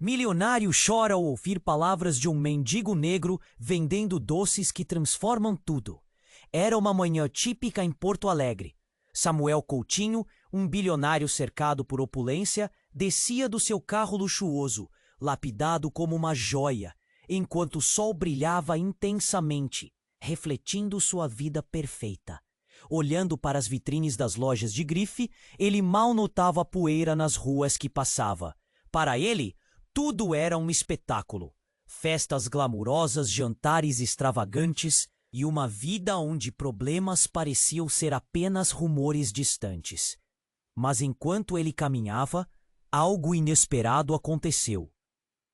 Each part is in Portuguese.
Milionário chora ao ouvir palavras de um mendigo negro vendendo doces que transformam tudo. Era uma manhã típica em Porto Alegre. Samuel Coutinho, um bilionário cercado por opulência, descia do seu carro luxuoso, lapidado como uma joia, enquanto o sol brilhava intensamente, refletindo sua vida perfeita. Olhando para as vitrines das lojas de grife, ele mal notava a poeira nas ruas que passava. Para ele, tudo era um espetáculo. Festas glamurosas, jantares extravagantes e uma vida onde problemas pareciam ser apenas rumores distantes. Mas enquanto ele caminhava, algo inesperado aconteceu.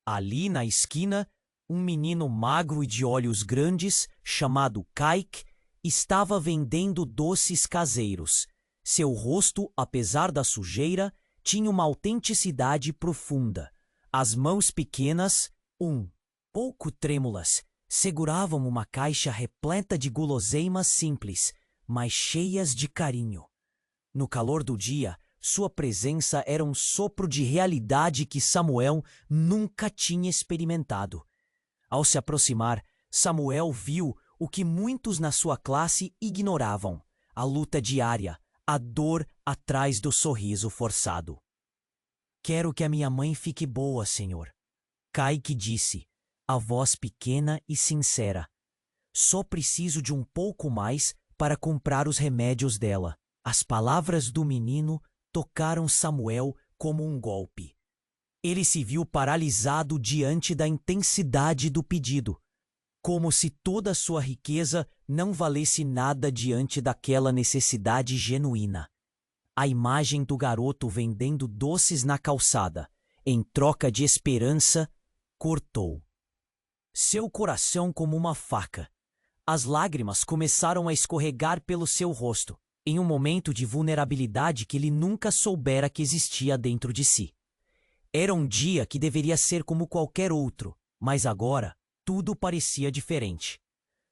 Ali na esquina, um menino magro e de olhos grandes, chamado Kaique, estava vendendo doces caseiros. Seu rosto, apesar da sujeira, tinha uma autenticidade profunda. As mãos pequenas, pouco trêmulas, seguravam uma caixa repleta de guloseimas simples, mas cheias de carinho. No calor do dia, sua presença era um sopro de realidade que Samuel nunca tinha experimentado. Ao se aproximar, Samuel viu o que muitos na sua classe ignoravam: a luta diária, a dor atrás do sorriso forçado. "Quero que a minha mãe fique boa, senhor", Kaique disse, a voz pequena e sincera. "Só preciso de um pouco mais para comprar os remédios dela." As palavras do menino tocaram Samuel como um golpe. Ele se viu paralisado diante da intensidade do pedido, como se toda a sua riqueza não valesse nada diante daquela necessidade genuína. A imagem do garoto vendendo doces na calçada, em troca de esperança, cortou seu coração como uma faca. As lágrimas começaram a escorregar pelo seu rosto, em um momento de vulnerabilidade que ele nunca soubera que existia dentro de si. Era um dia que deveria ser como qualquer outro, mas agora tudo parecia diferente.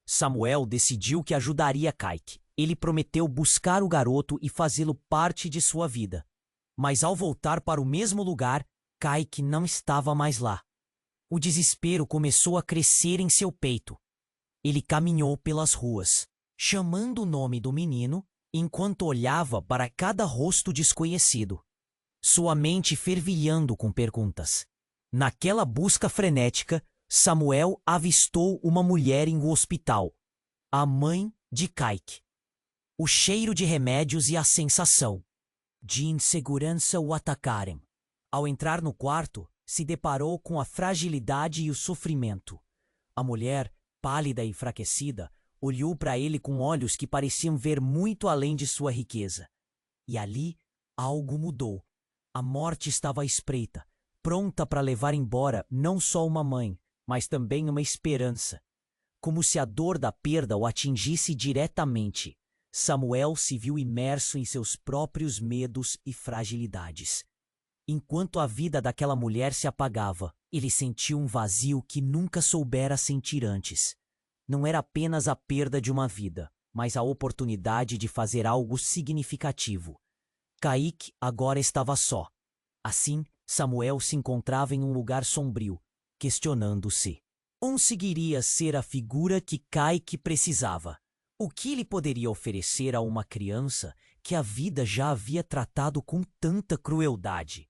Samuel decidiu que ajudaria Kaique. Ele prometeu buscar o garoto e fazê-lo parte de sua vida. Mas ao voltar para o mesmo lugar, Kaique não estava mais lá. O desespero começou a crescer em seu peito. Ele caminhou pelas ruas, chamando o nome do menino, enquanto olhava para cada rosto desconhecido, sua mente fervilhando com perguntas. Naquela busca frenética, Samuel avistou uma mulher em um hospital, a mãe de Kaique. O cheiro de remédios e a sensação de insegurança o atacaram. Ao entrar no quarto, se deparou com a fragilidade e o sofrimento. A mulher, pálida e enfraquecida, olhou para ele com olhos que pareciam ver muito além de sua riqueza. E ali, algo mudou. A morte estava à espreita, pronta para levar embora não só uma mãe, mas também uma esperança. Como se a dor da perda o atingisse diretamente, Samuel se viu imerso em seus próprios medos e fragilidades. Enquanto a vida daquela mulher se apagava, ele sentiu um vazio que nunca soubera sentir antes. Não era apenas a perda de uma vida, mas a oportunidade de fazer algo significativo. Kaique agora estava só. Assim, Samuel se encontrava em um lugar sombrio, questionando-se: onde seguiria ser a figura que Kaique precisava? O que ele poderia oferecer a uma criança que a vida já havia tratado com tanta crueldade?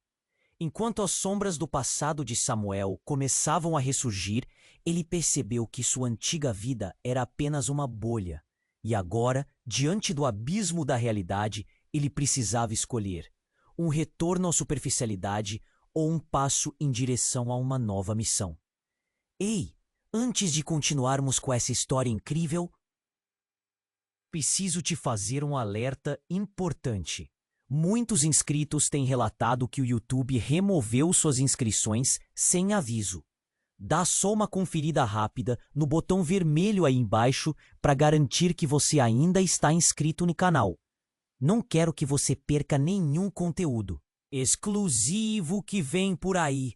Enquanto as sombras do passado de Samuel começavam a ressurgir, ele percebeu que sua antiga vida era apenas uma bolha. E agora, diante do abismo da realidade, ele precisava escolher: um retorno à superficialidade ou um passo em direção a uma nova missão. Ei, antes de continuarmos com essa história incrível, preciso te fazer um alerta importante. Muitos inscritos têm relatado que o YouTube removeu suas inscrições sem aviso. Dá só uma conferida rápida no botão vermelho aí embaixo para garantir que você ainda está inscrito no canal. Não quero que você perca nenhum conteúdo exclusivo que vem por aí.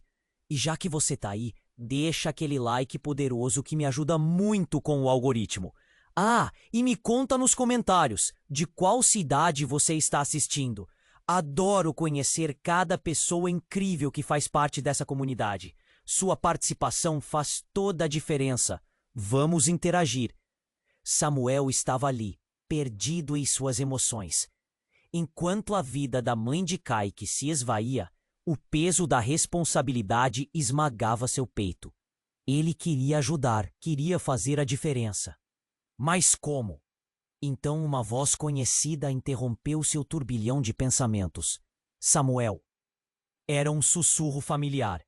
E já que você tá aí, deixa aquele like poderoso que me ajuda muito com o algoritmo. Ah, e me conta nos comentários de qual cidade você está assistindo. Adoro conhecer cada pessoa incrível que faz parte dessa comunidade. Sua participação faz toda a diferença. Vamos interagir. Samuel estava ali, perdido em suas emoções. Enquanto a vida da mãe de Kaique se esvaía, o peso da responsabilidade esmagava seu peito. Ele queria ajudar, queria fazer a diferença. Mas como? Então uma voz conhecida interrompeu seu turbilhão de pensamentos. Samuel. Era um sussurro familiar.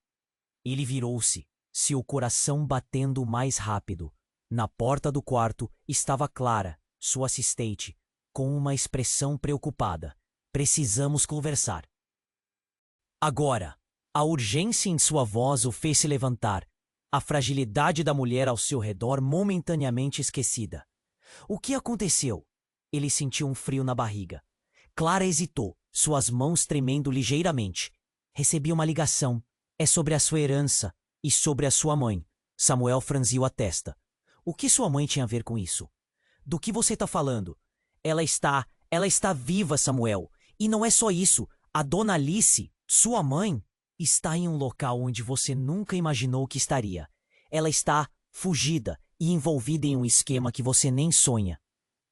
Ele virou-se, seu coração batendo mais rápido. Na porta do quarto estava Clara, sua assistente, com uma expressão preocupada. Precisamos conversar. Agora, a urgência em sua voz o fez se levantar, a fragilidade da mulher ao seu redor momentaneamente esquecida. O que aconteceu? Ele sentiu um frio na barriga. Clara hesitou, suas mãos tremendo ligeiramente. Recebi uma ligação. É sobre a sua herança e sobre a sua mãe. Samuel franziu a testa. O que sua mãe tinha a ver com isso? Do que você está falando? Ela está viva, Samuel. E não é só isso. A dona Alice, sua mãe, está em um local onde você nunca imaginou que estaria. Ela está fugida e envolvida em um esquema que você nem sonha.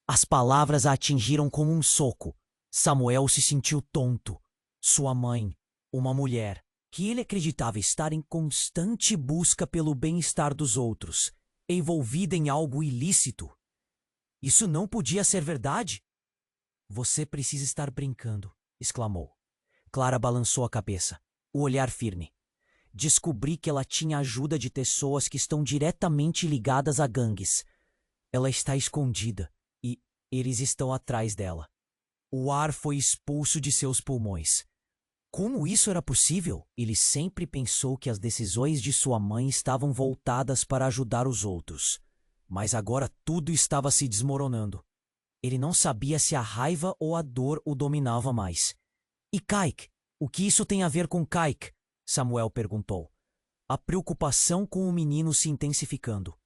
As palavras a atingiram como um soco. Samuel se sentiu tonto. Sua mãe, uma mulher, que ele acreditava estar em constante busca pelo bem-estar dos outros, envolvida em algo ilícito. Isso não podia ser verdade. Você precisa estar brincando, exclamou. Clara balançou a cabeça, o olhar firme. Descobri que ela tinha ajuda de pessoas que estão diretamente ligadas a gangues. Ela está escondida e eles estão atrás dela. O ar foi expulso de seus pulmões. Como isso era possível? Ele sempre pensou que as decisões de sua mãe estavam voltadas para ajudar os outros. Mas agora tudo estava se desmoronando. Ele não sabia se a raiva ou a dor o dominava mais. E Kaique? O que isso tem a ver com Kaique? Samuel perguntou. A preocupação com o menino se intensificando.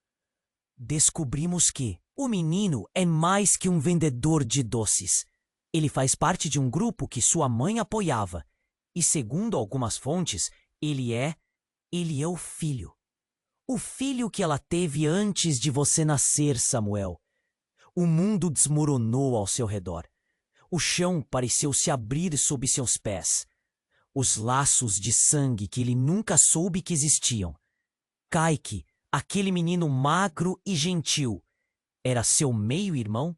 Descobrimos que o menino é mais que um vendedor de doces. Ele faz parte de um grupo que sua mãe apoiava. E segundo algumas fontes, ele é o filho. O filho que ela teve antes de você nascer, Samuel. O mundo desmoronou ao seu redor. O chão pareceu se abrir sob seus pés. Os laços de sangue que ele nunca soube que existiam. Kaique, aquele menino magro e gentil, era seu meio-irmão?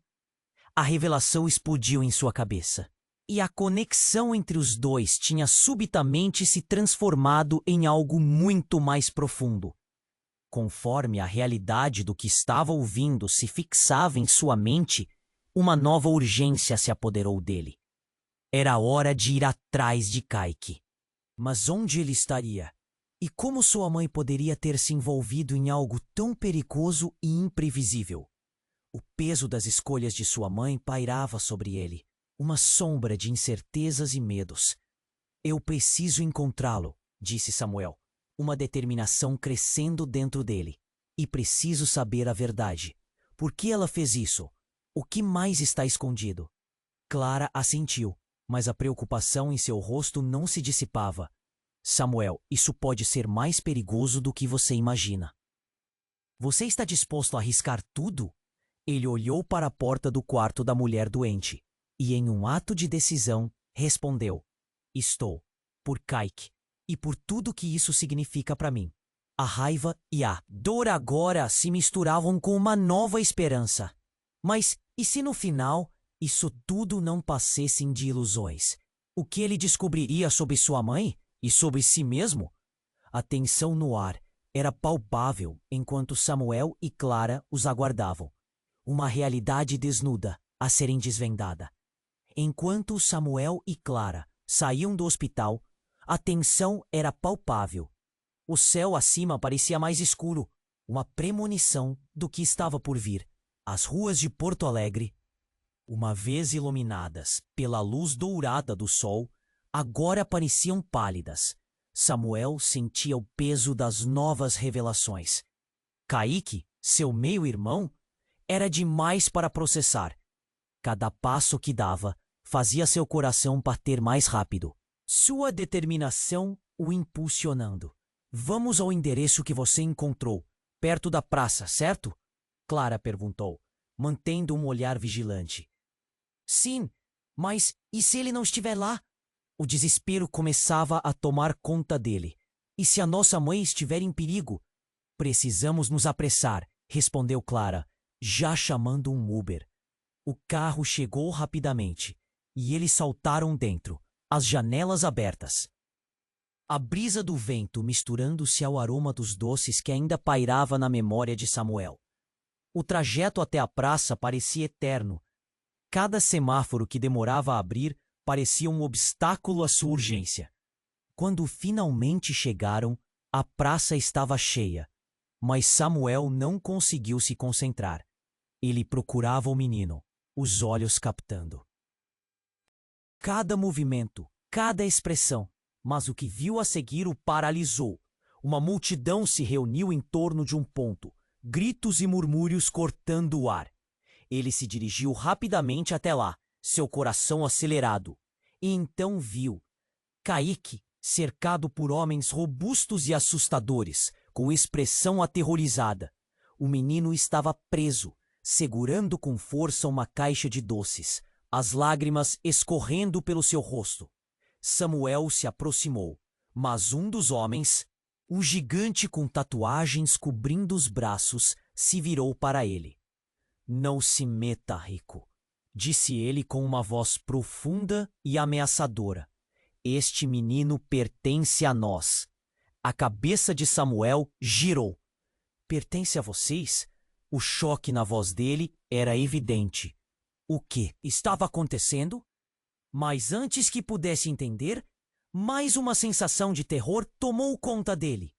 A revelação explodiu em sua cabeça. E a conexão entre os dois tinha subitamente se transformado em algo muito mais profundo. Conforme a realidade do que estava ouvindo se fixava em sua mente, uma nova urgência se apoderou dele. Era hora de ir atrás de Kaique. Mas onde ele estaria? E como sua mãe poderia ter se envolvido em algo tão perigoso e imprevisível? O peso das escolhas de sua mãe pairava sobre ele. Uma sombra de incertezas e medos. Eu preciso encontrá-lo, disse Samuel, uma determinação crescendo dentro dele. E preciso saber a verdade. Por que ela fez isso? O que mais está escondido? Clara assentiu, mas a preocupação em seu rosto não se dissipava. Samuel, isso pode ser mais perigoso do que você imagina. Você está disposto a arriscar tudo? Ele olhou para a porta do quarto da mulher doente. E em um ato de decisão, respondeu. Estou, por Kaique, e por tudo que isso significa para mim. A raiva e a dor agora se misturavam com uma nova esperança. Mas e se no final isso tudo não passasse de ilusões? O que ele descobriria sobre sua mãe e sobre si mesmo? A tensão no ar era palpável enquanto Samuel e Clara os aguardavam. Uma realidade desnuda a serem desvendada. Enquanto Samuel e Clara saíam do hospital, a tensão era palpável. O céu acima parecia mais escuro, uma premonição do que estava por vir. As ruas de Porto Alegre, uma vez iluminadas pela luz dourada do sol, agora pareciam pálidas. Samuel sentia o peso das novas revelações. Kaique, seu meio-irmão, era demais para processar. Cada passo que dava fazia seu coração bater mais rápido, sua determinação o impulsionando. Vamos ao endereço que você encontrou, perto da praça, certo? Clara perguntou, mantendo um olhar vigilante. Sim, mas e se ele não estiver lá? O desespero começava a tomar conta dele. E se a nossa mãe estiver em perigo? Precisamos nos apressar, respondeu Clara, já chamando um Uber. O carro chegou rapidamente e eles saltaram dentro, as janelas abertas. A brisa do vento misturando-se ao aroma dos doces que ainda pairava na memória de Samuel. O trajeto até a praça parecia eterno. Cada semáforo que demorava a abrir parecia um obstáculo à sua urgência. Quando finalmente chegaram, a praça estava cheia, mas Samuel não conseguiu se concentrar. Ele procurava o menino, os olhos captando cada movimento, cada expressão, mas o que viu a seguir o paralisou. Uma multidão se reuniu em torno de um ponto, gritos e murmúrios cortando o ar. Ele se dirigiu rapidamente até lá, seu coração acelerado, e então viu Kaique cercado por homens robustos e assustadores, com expressão aterrorizada. O menino estava preso, segurando com força uma caixa de doces, as lágrimas escorrendo pelo seu rosto. Samuel se aproximou, mas um dos homens, um gigante com tatuagens cobrindo os braços, se virou para ele. Não se meta, Rico, disse ele com uma voz profunda e ameaçadora. Este menino pertence a nós. A cabeça de Samuel girou. Pertence a vocês? O choque na voz dele era evidente. O que estava acontecendo? Mas antes que pudesse entender, mais uma sensação de terror tomou conta dele.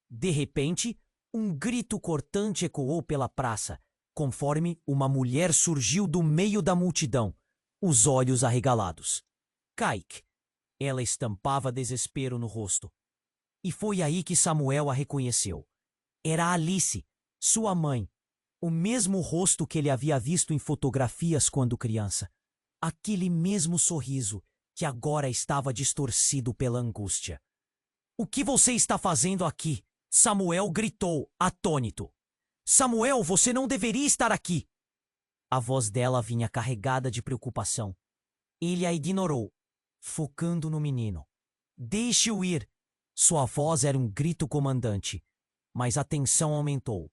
De repente, um grito cortante ecoou pela praça, conforme uma mulher surgiu do meio da multidão, os olhos arregalados. Kaique. Ela estampava desespero no rosto. E foi aí que Samuel a reconheceu. Era Alice, sua mãe, o mesmo rosto que ele havia visto em fotografias quando criança. Aquele mesmo sorriso que agora estava distorcido pela angústia. O que você está fazendo aqui? Samuel gritou, atônito. Samuel, você não deveria estar aqui. A voz dela vinha carregada de preocupação. Ele a ignorou, focando no menino. Deixe-o ir. Sua voz era um grito comandante, mas a tensão aumentou.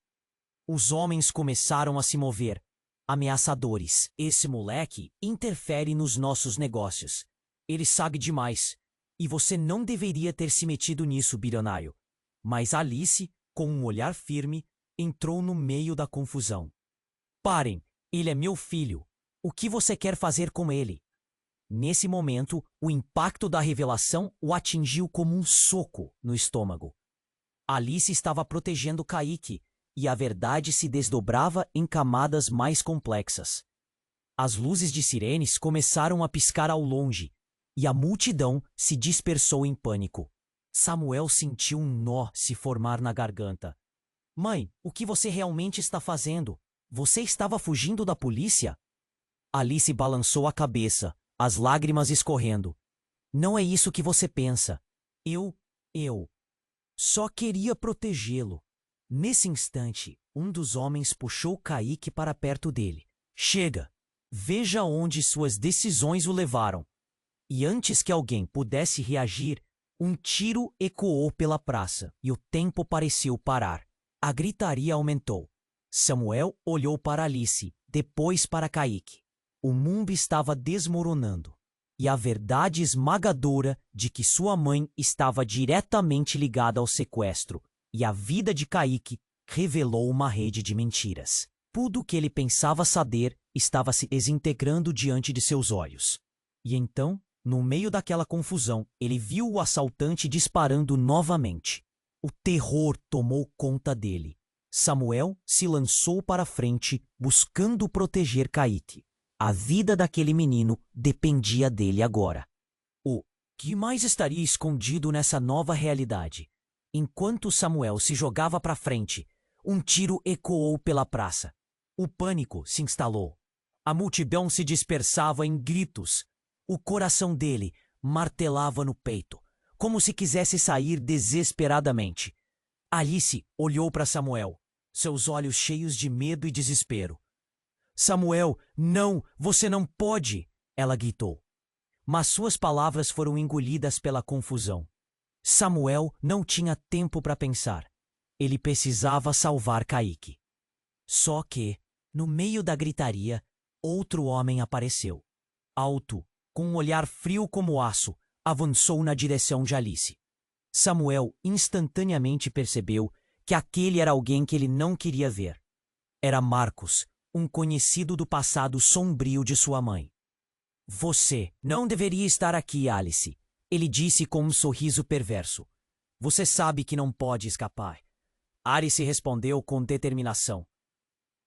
Os homens começaram a se mover, ameaçadores. Esse moleque interfere nos nossos negócios. Ele sabe demais. E você não deveria ter se metido nisso, bilionário. Mas Alice, com um olhar firme, entrou no meio da confusão. Parem, ele é meu filho. O que você quer fazer com ele? Nesse momento, o impacto da revelação o atingiu como um soco no estômago. Alice estava protegendo Kaique, e a verdade se desdobrava em camadas mais complexas. As luzes de sirenes começaram a piscar ao longe, e a multidão se dispersou em pânico. Samuel sentiu um nó se formar na garganta. Mãe, o que você realmente está fazendo? Você estava fugindo da polícia? Alice balançou a cabeça, as lágrimas escorrendo. Não é isso que você pensa. Eu só queria protegê-lo. Nesse instante, um dos homens puxou Kaique para perto dele. Chega! Veja onde suas decisões o levaram. E antes que alguém pudesse reagir, um tiro ecoou pela praça e o tempo pareceu parar. A gritaria aumentou. Samuel olhou para Alice, depois para Kaique. O mundo estava desmoronando, e a verdade esmagadora de que sua mãe estava diretamente ligada ao sequestro e a vida de Kaique revelou uma rede de mentiras. Tudo o que ele pensava saber estava se desintegrando diante de seus olhos. E então, no meio daquela confusão, ele viu o assaltante disparando novamente. O terror tomou conta dele. Samuel se lançou para a frente, buscando proteger Kaique. A vida daquele menino dependia dele agora. O que mais estaria escondido nessa nova realidade? Enquanto Samuel se jogava para frente, um tiro ecoou pela praça. O pânico se instalou. A multidão se dispersava em gritos. O coração dele martelava no peito, como se quisesse sair desesperadamente. Alice olhou para Samuel, seus olhos cheios de medo e desespero. Samuel, não, você não pode! Ela gritou. Mas suas palavras foram engolidas pela confusão. Samuel não tinha tempo para pensar. Ele precisava salvar Caíque. Só que, no meio da gritaria, outro homem apareceu. Alto, com um olhar frio como aço, avançou na direção de Alice. Samuel instantaneamente percebeu que aquele era alguém que ele não queria ver. Era Marcos, um conhecido do passado sombrio de sua mãe. Você não deveria estar aqui, Alice, ele disse com um sorriso perverso. Você sabe que não pode escapar. Alice respondeu com determinação.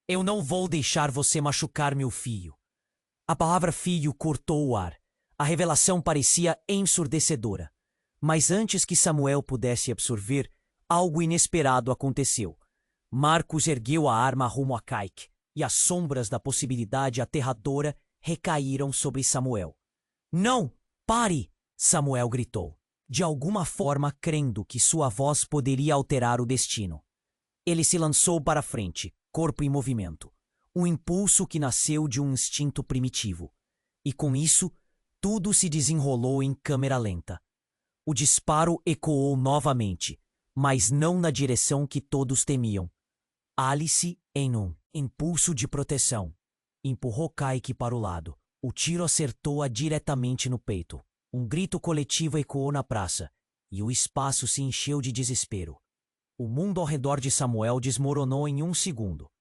Eu não vou deixar você machucar meu filho. A palavra filho cortou o ar. A revelação parecia ensurdecedora. Mas antes que Samuel pudesse absorver, algo inesperado aconteceu. Marcos ergueu a arma rumo a Caíque, e as sombras da possibilidade aterradora recaíram sobre Samuel. Não! Pare! Samuel gritou, de alguma forma crendo que sua voz poderia alterar o destino. Ele se lançou para frente, corpo em movimento. Um impulso que nasceu de um instinto primitivo. E com isso, tudo se desenrolou em câmera lenta. O disparo ecoou novamente, mas não na direção que todos temiam. Alice, em um impulso de proteção, empurrou Caíque para o lado. O tiro acertou-a diretamente no peito. Um grito coletivo ecoou na praça, e o espaço se encheu de desespero. O mundo ao redor de Samuel desmoronou em um segundo.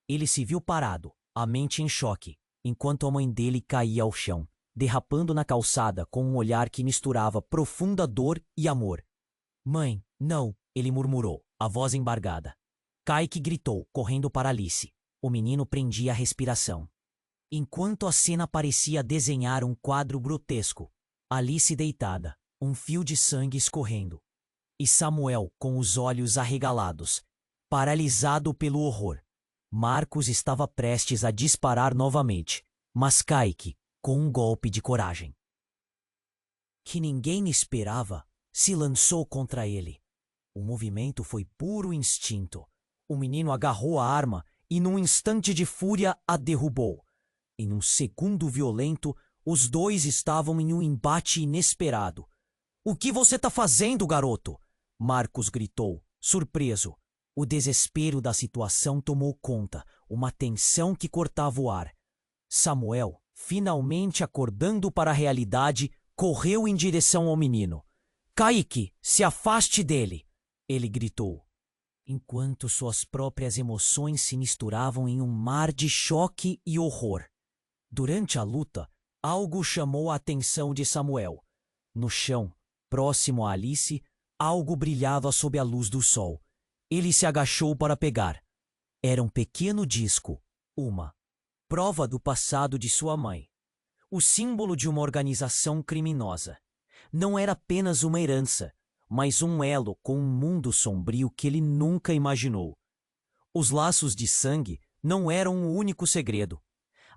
Ele se viu parado, a mente em choque, enquanto a mãe dele caía ao chão, derrapando na calçada com um olhar que misturava profunda dor e amor. Mãe, não, ele murmurou, a voz embargada. Caíque gritou, correndo para Alice. O menino prendia a respiração. Enquanto a cena parecia desenhar um quadro grotesco, Alice deitada, um fio de sangue escorrendo. E Samuel com os olhos arregalados, paralisado pelo horror. Marcos estava prestes a disparar novamente, mas Caíque, com um golpe de coragem que ninguém esperava, se lançou contra ele. O movimento foi puro instinto. O menino agarrou a arma e, num instante de fúria, a derrubou. Em um segundo violento, os dois estavam em um embate inesperado. O que você está fazendo, garoto? Marcos gritou, surpreso. O desespero da situação tomou conta, uma tensão que cortava o ar. Samuel, finalmente acordando para a realidade, correu em direção ao menino. Caíque, se afaste dele! Ele gritou, enquanto suas próprias emoções se misturavam em um mar de choque e horror. Durante a luta, algo chamou a atenção de Samuel. No chão, próximo a Alice, algo brilhava sob a luz do sol. Ele se agachou para pegar. Era um pequeno disco, uma prova do passado de sua mãe. O símbolo de uma organização criminosa. Não era apenas uma herança, mas um elo com um mundo sombrio que ele nunca imaginou. Os laços de sangue não eram o único segredo.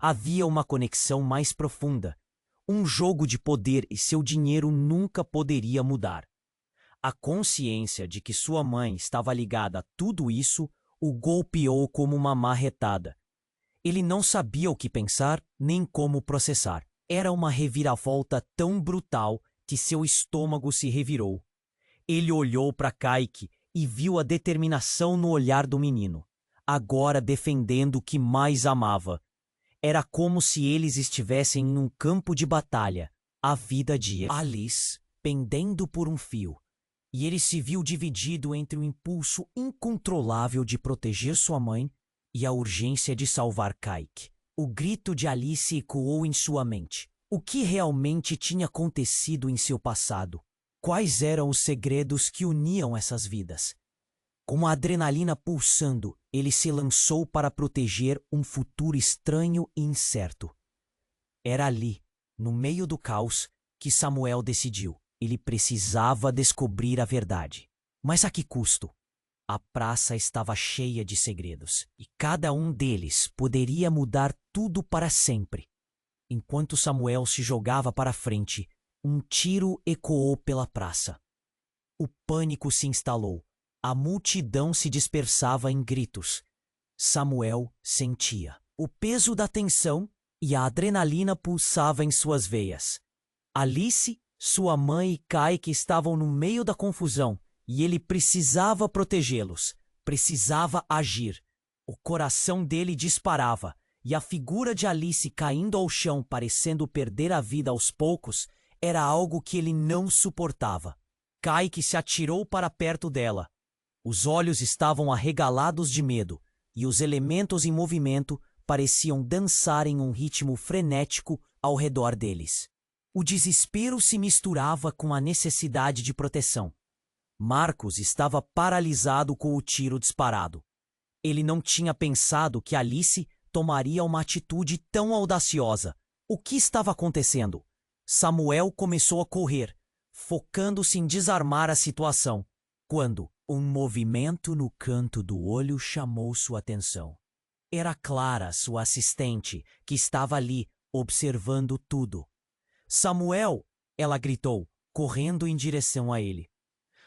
Havia uma conexão mais profunda. Um jogo de poder e seu dinheiro nunca poderia mudar. A consciência de que sua mãe estava ligada a tudo isso o golpeou como uma marretada. Ele não sabia o que pensar nem como processar. Era uma reviravolta tão brutal que seu estômago se revirou. Ele olhou para Caíque e viu a determinação no olhar do menino, agora defendendo o que mais amava. Era como se eles estivessem em um campo de batalha, a vida de Alice pendendo por um fio. E ele se viu dividido entre o impulso incontrolável de proteger sua mãe e a urgência de salvar Caíque. O grito de Alice ecoou em sua mente. O que realmente tinha acontecido em seu passado? Quais eram os segredos que uniam essas vidas? Com a adrenalina pulsando, ele se lançou para proteger um futuro estranho e incerto. Era ali, no meio do caos, que Samuel decidiu. Ele precisava descobrir a verdade. Mas a que custo? A praça estava cheia de segredos, e cada um deles poderia mudar tudo para sempre. Enquanto Samuel se jogava para frente, um tiro ecoou pela praça. O pânico se instalou. A multidão se dispersava em gritos. Samuel sentia o peso da tensão e a adrenalina pulsava em suas veias. Alice, sua mãe e Kaique estavam no meio da confusão e ele precisava protegê-los, precisava agir. O coração dele disparava e a figura de Alice caindo ao chão, parecendo perder a vida aos poucos, era algo que ele não suportava. Kaique se atirou para perto dela. Os olhos estavam arregalados de medo e os elementos em movimento pareciam dançar em um ritmo frenético ao redor deles. O desespero se misturava com a necessidade de proteção. Marcos estava paralisado com o tiro disparado. Ele não tinha pensado que Alice tomaria uma atitude tão audaciosa. O que estava acontecendo? Samuel começou a correr, focando-se em desarmar a situação, quando um movimento no canto do olho chamou sua atenção. Era Clara, sua assistente, que estava ali, observando tudo. Samuel! Ela gritou, correndo em direção a ele.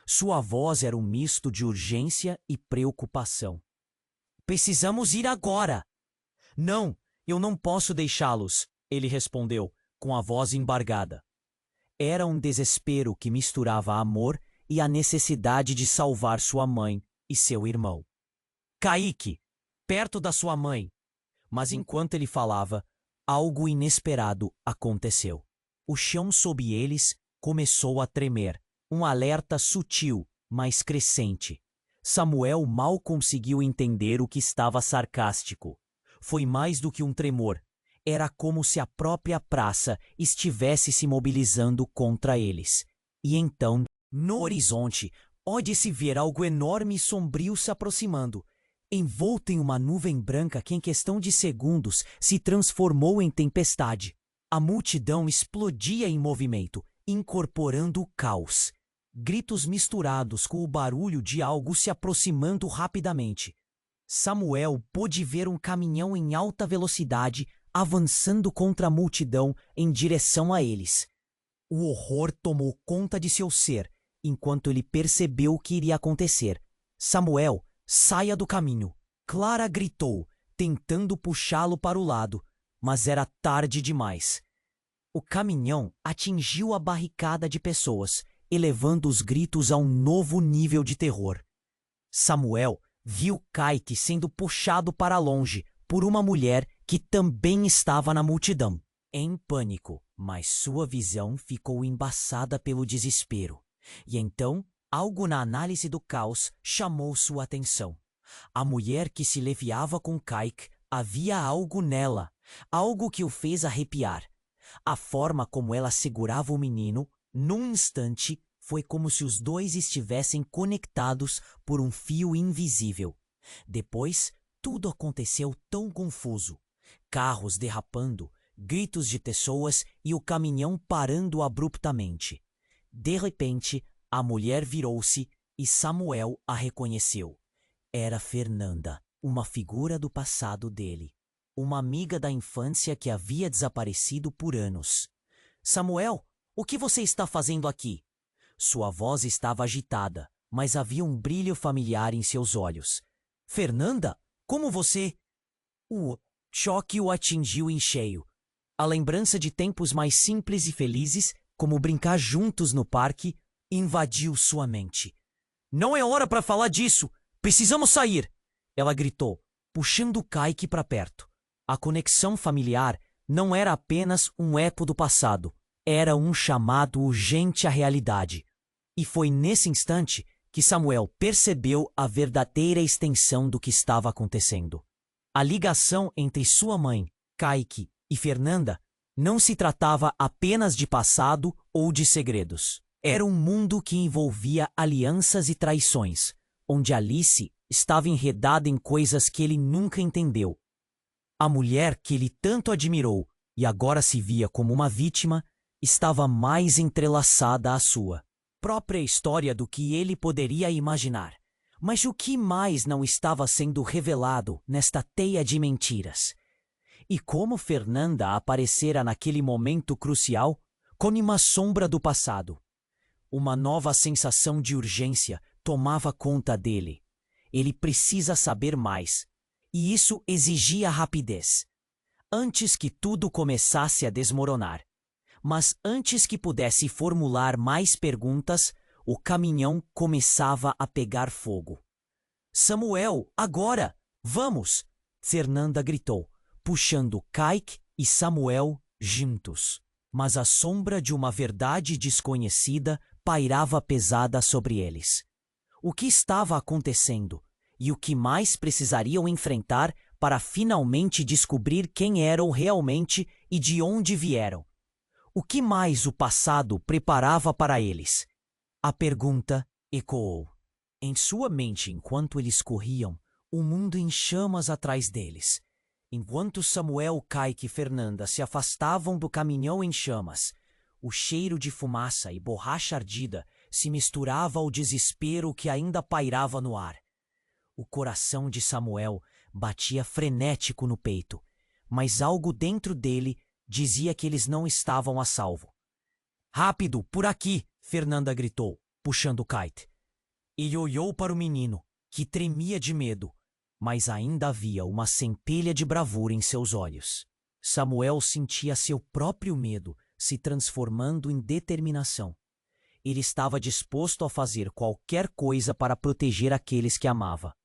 Sua voz era um misto de urgência e preocupação. Precisamos ir agora! Não, eu não posso deixá-los, ele respondeu, com a voz embargada. Era um desespero que misturava amor e a necessidade de salvar sua mãe e seu irmão. Kaique, perto da sua mãe. Mas enquanto ele falava, algo inesperado aconteceu. O chão sob eles começou a tremer, um alerta sutil, mas crescente. Samuel mal conseguiu entender o que estava sarcástico. Foi mais do que um tremor. Era como se a própria praça estivesse se mobilizando contra eles. E então, no horizonte, pode-se ver algo enorme e sombrio se aproximando, envolto em uma nuvem branca que em questão de segundos se transformou em tempestade. A multidão explodia em movimento, incorporando o caos. Gritos misturados com o barulho de algo se aproximando rapidamente. Samuel pôde ver um caminhão em alta velocidade avançando contra a multidão em direção a eles. O horror tomou conta de seu ser, enquanto ele percebeu o que iria acontecer. Samuel, saia do caminho! Clara gritou, tentando puxá-lo para o lado, mas era tarde demais. O caminhão atingiu a barricada de pessoas, elevando os gritos a um novo nível de terror. Samuel viu Kaique sendo puxado para longe por uma mulher que também estava na multidão, em pânico, mas sua visão ficou embaçada pelo desespero. E então, algo na análise do caos chamou sua atenção. A mulher que se leviava com Kaique, havia algo nela, algo que o fez arrepiar. A forma como ela segurava o menino, num instante, foi como se os dois estivessem conectados por um fio invisível. Depois, tudo aconteceu tão confuso. Carros derrapando, gritos de pessoas e o caminhão parando abruptamente. De repente, a mulher virou-se e Samuel a reconheceu. Era Fernanda, uma figura do passado dele. Uma amiga da infância que havia desaparecido por anos. Samuel, o que você está fazendo aqui? Sua voz estava agitada, mas havia um brilho familiar em seus olhos. Fernanda, como você... O choque o atingiu em cheio. A lembrança de tempos mais simples e felizes, como brincar juntos no parque, invadiu sua mente. Não é hora para falar disso! Precisamos sair! Ela gritou, puxando Kaique para perto. A conexão familiar não era apenas um eco do passado, era um chamado urgente à realidade. E foi nesse instante que Samuel percebeu a verdadeira extensão do que estava acontecendo. A ligação entre sua mãe, Kaique, e Fernanda não se tratava apenas de passado ou de segredos. Era um mundo que envolvia alianças e traições, onde Alice estava enredada em coisas que ele nunca entendeu. A mulher que ele tanto admirou e agora se via como uma vítima, estava mais entrelaçada à sua própria história do que ele poderia imaginar. Mas o que mais não estava sendo revelado nesta teia de mentiras? E como Fernanda aparecera naquele momento crucial, como uma sombra do passado. Uma nova sensação de urgência tomava conta dele. Ele precisa saber mais. E isso exigia rapidez. Antes que tudo começasse a desmoronar. Mas antes que pudesse formular mais perguntas, o caminhão começava a pegar fogo. Samuel, agora! Vamos! Fernanda gritou, puxando Kaique e Samuel juntos. Mas a sombra de uma verdade desconhecida pairava pesada sobre eles. O que estava acontecendo? E o que mais precisariam enfrentar para finalmente descobrir quem eram realmente e de onde vieram? O que mais o passado preparava para eles? A pergunta ecoou. Em sua mente, enquanto eles corriam, o mundo em chamas atrás deles. Enquanto Samuel, Kaique e Fernanda se afastavam do caminhão em chamas, o cheiro de fumaça e borracha ardida se misturava ao desespero que ainda pairava no ar. O coração de Samuel batia frenético no peito, mas algo dentro dele dizia que eles não estavam a salvo. Rápido, por aqui! Fernanda gritou, puxando Kaique. Ele olhou para o menino, que tremia de medo, mas ainda havia uma centelha de bravura em seus olhos. Samuel sentia seu próprio medo se transformando em determinação. Ele estava disposto a fazer qualquer coisa para proteger aqueles que amava.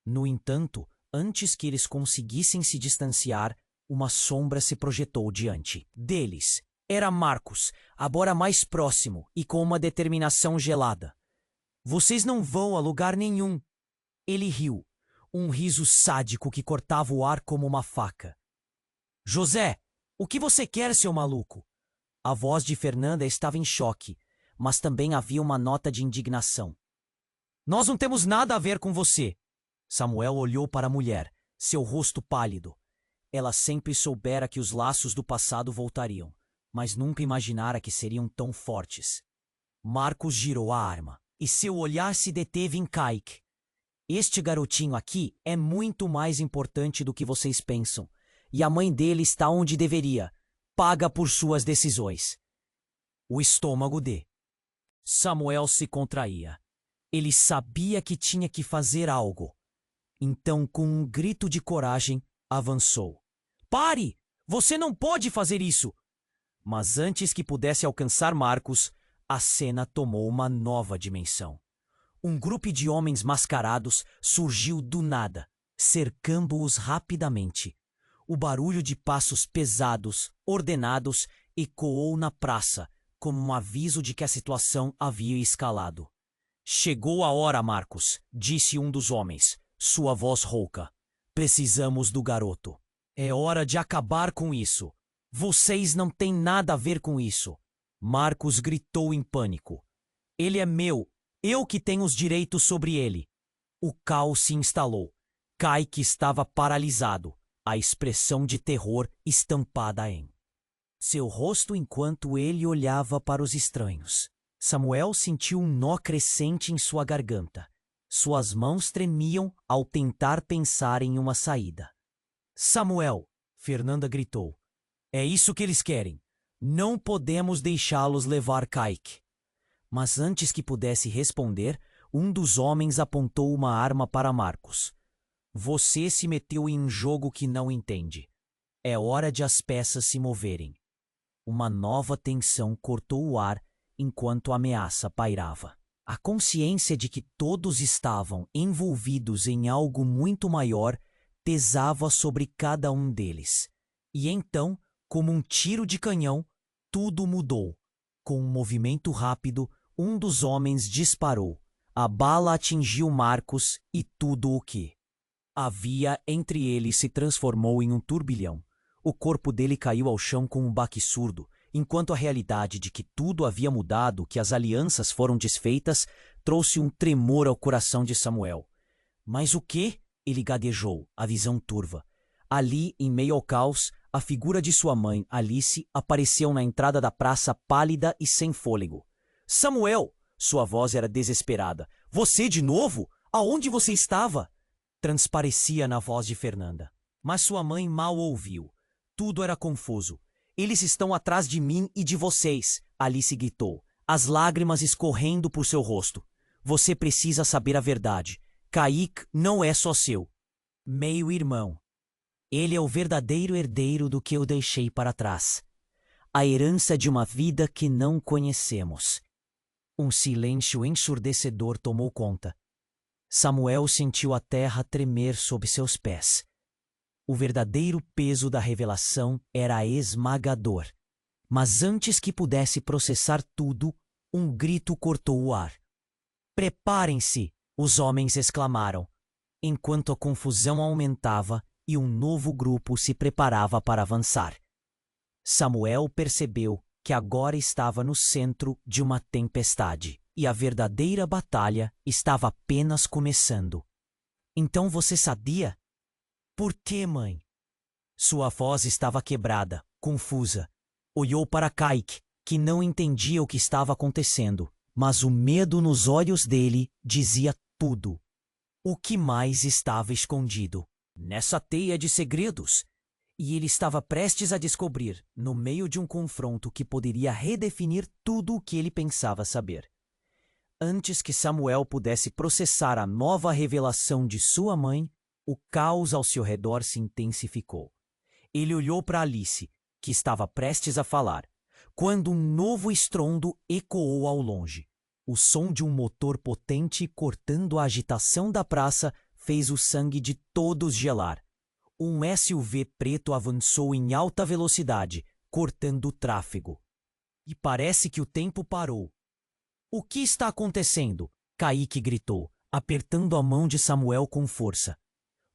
No entanto, antes que eles conseguissem se distanciar, uma sombra se projetou diante deles. Era Marcos, agora mais próximo e com uma determinação gelada. Vocês não vão a lugar nenhum. Ele riu, um riso sádico que cortava o ar como uma faca. José, o que você quer, seu maluco? A voz de Fernanda estava em choque, mas também havia uma nota de indignação. Nós não temos nada a ver com você. Samuel olhou para a mulher, seu rosto pálido. Ela sempre soubera que os laços do passado voltariam, mas nunca imaginara que seriam tão fortes. Marcos girou a arma, e seu olhar se deteve em Kaique. Este garotinho aqui é muito mais importante do que vocês pensam, e a mãe dele está onde deveria, paga por suas decisões. O estômago de Samuel se contraía. Ele sabia que tinha que fazer algo. Então, com um grito de coragem, avançou. Pare! Você não pode fazer isso! Mas antes que pudesse alcançar Marcos, a cena tomou uma nova dimensão. Um grupo de homens mascarados surgiu do nada, cercando-os rapidamente. O barulho de passos pesados, ordenados, ecoou na praça, como um aviso de que a situação havia escalado. Chegou a hora, Marcos, disse um dos homens, sua voz rouca. Precisamos do garoto. É hora de acabar com isso. Vocês não têm nada a ver com isso. Marcos gritou em pânico. Ele é meu. Eu que tenho os direitos sobre ele. O caos se instalou. Kaique estava paralisado, a expressão de terror estampada em seu rosto enquanto ele olhava para os estranhos. Samuel sentiu um nó crescente em sua garganta. Suas mãos tremiam ao tentar pensar em uma saída. Samuel, Fernanda gritou. É isso que eles querem. Não podemos deixá-los levar Kaique. Mas antes que pudesse responder, um dos homens apontou uma arma para Marcos. Você se meteu em um jogo que não entende. É hora de as peças se moverem. Uma nova tensão cortou o ar enquanto a ameaça pairava. A consciência de que todos estavam envolvidos em algo muito maior pesava sobre cada um deles. E então, como um tiro de canhão, tudo mudou. Com um movimento rápido, um dos homens disparou. A bala atingiu Marcos e tudo o que havia entre eles se transformou em um turbilhão. O corpo dele caiu ao chão com um baque surdo, enquanto a realidade de que tudo havia mudado, que as alianças foram desfeitas, trouxe um tremor ao coração de Samuel. Mas o quê? Ele gaguejou, a visão turva. Ali, em meio ao caos, a figura de sua mãe, Alice, apareceu na entrada da praça pálida e sem fôlego. Samuel! Sua voz era desesperada. Você de novo? Aonde você estava? Transparecia na voz de Fernanda. Mas sua mãe mal ouviu. Tudo era confuso. Eles estão atrás de mim e de vocês, Alice gritou, as lágrimas escorrendo por seu rosto. Você precisa saber a verdade. Kaique não é só seu meio-irmão. Ele é o verdadeiro herdeiro do que eu deixei para trás. A herança de uma vida que não conhecemos. Um silêncio ensurdecedor tomou conta. Samuel sentiu a terra tremer sob seus pés. O verdadeiro peso da revelação era esmagador. Mas antes que pudesse processar tudo, um grito cortou o ar. "Preparem-se!" os homens exclamaram, enquanto a confusão aumentava e um novo grupo se preparava para avançar. Samuel percebeu que agora estava no centro de uma tempestade e a verdadeira batalha estava apenas começando. "Então você sabia?" "Por quê, mãe?" Sua voz estava quebrada, confusa. Olhou para Kaique, que não entendia o que estava acontecendo, mas o medo nos olhos dele dizia tudo. O que mais estava escondido nessa teia de segredos? E ele estava prestes a descobrir, no meio de um confronto que poderia redefinir tudo o que ele pensava saber. Antes que Samuel pudesse processar a nova revelação de sua mãe, o caos ao seu redor se intensificou. Ele olhou para Alice, que estava prestes a falar, quando um novo estrondo ecoou ao longe. O som de um motor potente cortando a agitação da praça fez o sangue de todos gelar. Um SUV preto avançou em alta velocidade, cortando o tráfego. E parece que o tempo parou. "O que está acontecendo?" Kaique gritou, apertando a mão de Samuel com força.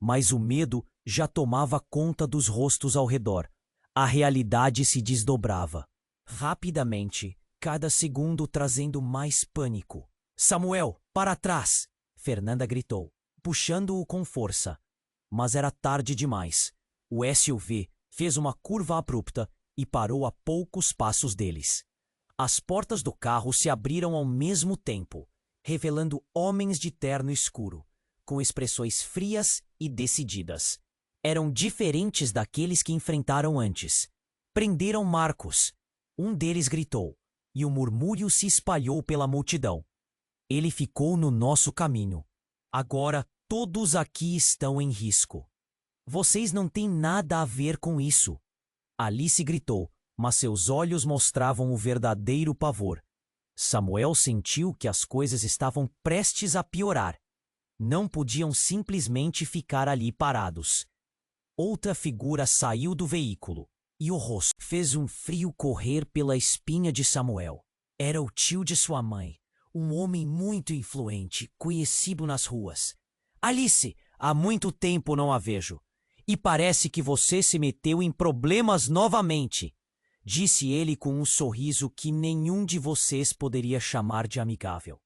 Mas o medo já tomava conta dos rostos ao redor. A realidade se desdobrava. Rapidamente, cada segundo trazendo mais pânico. "Samuel, para trás!" Fernanda gritou, puxando-o com força. Mas era tarde demais. O SUV fez uma curva abrupta e parou a poucos passos deles. As portas do carro se abriram ao mesmo tempo, revelando homens de terno escuro, com expressões frias e decididas. Eram diferentes daqueles que enfrentaram antes. "Prenderam Marcos!" Um deles gritou, e o murmúrio se espalhou pela multidão. "Ele ficou no nosso caminho. Agora todos aqui estão em risco." "Vocês não têm nada a ver com isso!" Alice gritou, mas seus olhos mostravam o verdadeiro pavor. Samuel sentiu que as coisas estavam prestes a piorar. Não podiam simplesmente ficar ali parados. Outra figura saiu do veículo, e o rosto fez um frio correr pela espinha de Samuel. Era o tio de sua mãe, um homem muito influente, conhecido nas ruas. "Alice, há muito tempo não a vejo. E parece que você se meteu em problemas novamente", disse ele com um sorriso que nenhum de vocês poderia chamar de amigável.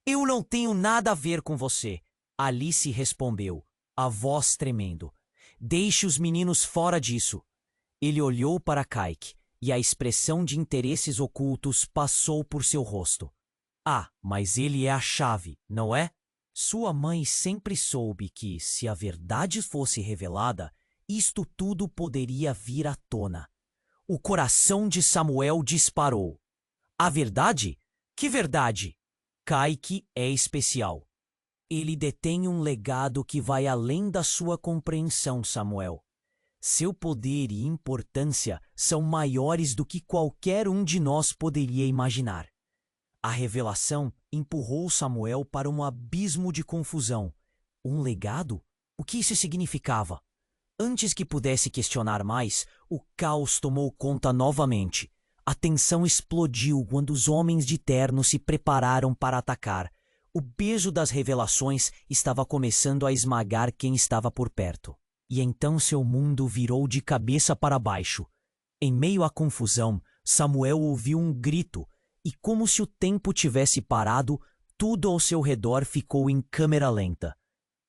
"Eu não tenho nada a ver com você", Alice respondeu, a voz tremendo. "Deixe os meninos fora disso." Ele olhou para Kaique e a expressão de interesses ocultos passou por seu rosto. "Ah, mas ele é a chave, não é?" Sua mãe sempre soube que, se a verdade fosse revelada, isto tudo poderia vir à tona. O coração de Samuel disparou. "A verdade? Que verdade?" "Kaique é especial. Ele detém um legado que vai além da sua compreensão, Samuel. Seu poder e importância são maiores do que qualquer um de nós poderia imaginar." A revelação empurrou Samuel para um abismo de confusão. Um legado? O que isso significava? Antes que pudesse questionar mais, o caos tomou conta novamente. A tensão explodiu quando os homens de terno se prepararam para atacar. O peso das revelações estava começando a esmagar quem estava por perto. E então seu mundo virou de cabeça para baixo. Em meio à confusão, Samuel ouviu um grito, e como se o tempo tivesse parado, tudo ao seu redor ficou em câmera lenta.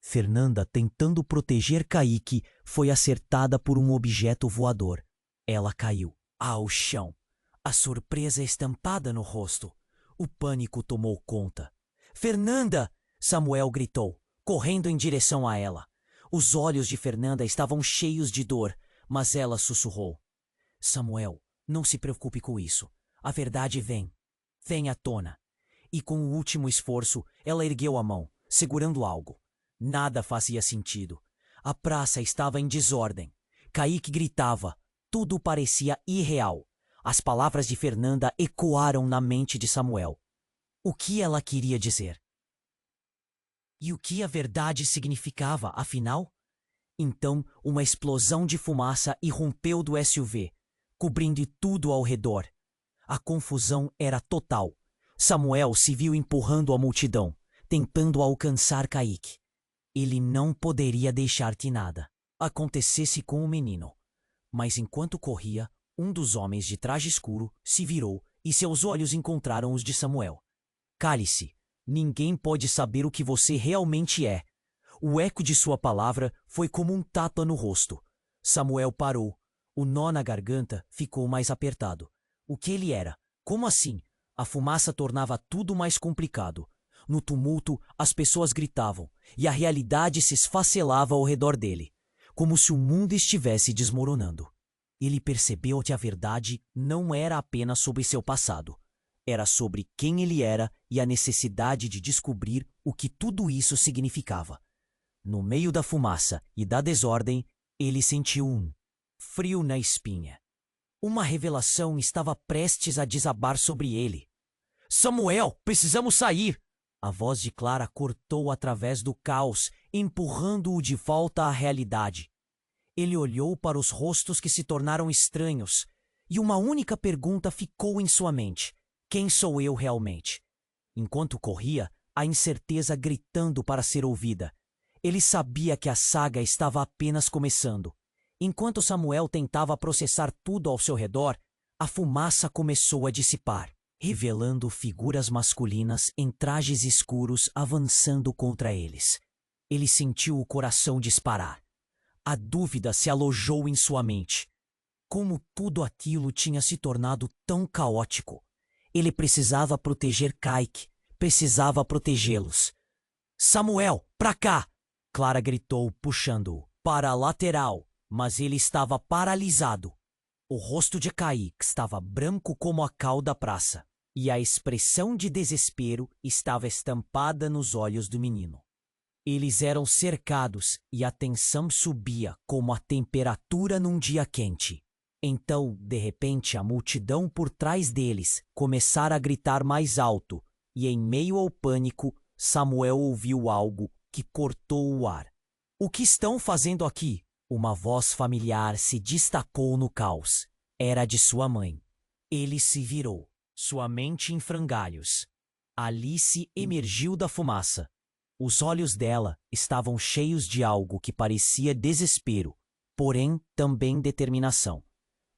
Fernanda, tentando proteger Kaique, foi acertada por um objeto voador. Ela caiu ao chão, a surpresa estampada no rosto. O pânico tomou conta. "Fernanda!" Samuel gritou, correndo em direção a ela. Os olhos de Fernanda estavam cheios de dor, mas ela sussurrou: "Samuel, não se preocupe com isso. A verdade vem." vem à tona. E com o último esforço, ela ergueu a mão, segurando algo. Nada fazia sentido. A praça estava em desordem. Kaique gritava. Tudo parecia irreal. As palavras de Fernanda ecoaram na mente de Samuel. O que ela queria dizer? E o que a verdade significava, afinal? Então, uma explosão de fumaça irrompeu do SUV, cobrindo tudo ao redor. A confusão era total. Samuel se viu empurrando a multidão, tentando alcançar Kaique. Ele não poderia deixar que nada acontecesse com o menino. Mas enquanto corria, um dos homens de traje escuro se virou e seus olhos encontraram os de Samuel. Cale-se. Ninguém pode saber o que você realmente é. O eco de sua palavra foi como um tapa no rosto. Samuel parou. O nó na garganta ficou mais apertado. O que ele era? Como assim? A fumaça tornava tudo mais complicado. No tumulto, as pessoas gritavam, e a realidade se esfacelava ao redor dele, como se o mundo estivesse desmoronando. Ele percebeu que a verdade não era apenas sobre seu passado. Era sobre quem ele era e a necessidade de descobrir o que tudo isso significava. No meio da fumaça e da desordem, ele sentiu um frio na espinha. Uma revelação estava prestes a desabar sobre ele. Samuel, precisamos sair! A voz de Clara cortou através do caos, empurrando-o de volta à realidade. Ele olhou para os rostos que se tornaram estranhos, e uma única pergunta ficou em sua mente. Quem sou eu realmente? Enquanto corria, a incerteza gritando para ser ouvida. Ele sabia que a saga estava apenas começando. Enquanto Samuel tentava processar tudo ao seu redor, a fumaça começou a dissipar, revelando figuras masculinas em trajes escuros avançando contra eles. Ele sentiu o coração disparar. A dúvida se alojou em sua mente. Como tudo aquilo tinha se tornado tão caótico? Ele precisava proteger Kaique, precisava protegê-los. Samuel, pra cá! Clara gritou, puxando-o para a lateral, mas ele estava paralisado. O rosto de Kaique estava branco como a cal da praça, e a expressão de desespero estava estampada nos olhos do menino. Eles eram cercados e a tensão subia como a temperatura num dia quente. Então, de repente, a multidão por trás deles começara a gritar mais alto, e em meio ao pânico, Samuel ouviu algo que cortou o ar. O que estão fazendo aqui? Uma voz familiar se destacou no caos. Era de sua mãe. Ele se virou, sua mente em frangalhos. Alice emergiu da fumaça. Os olhos dela estavam cheios de algo que parecia desespero, porém também determinação.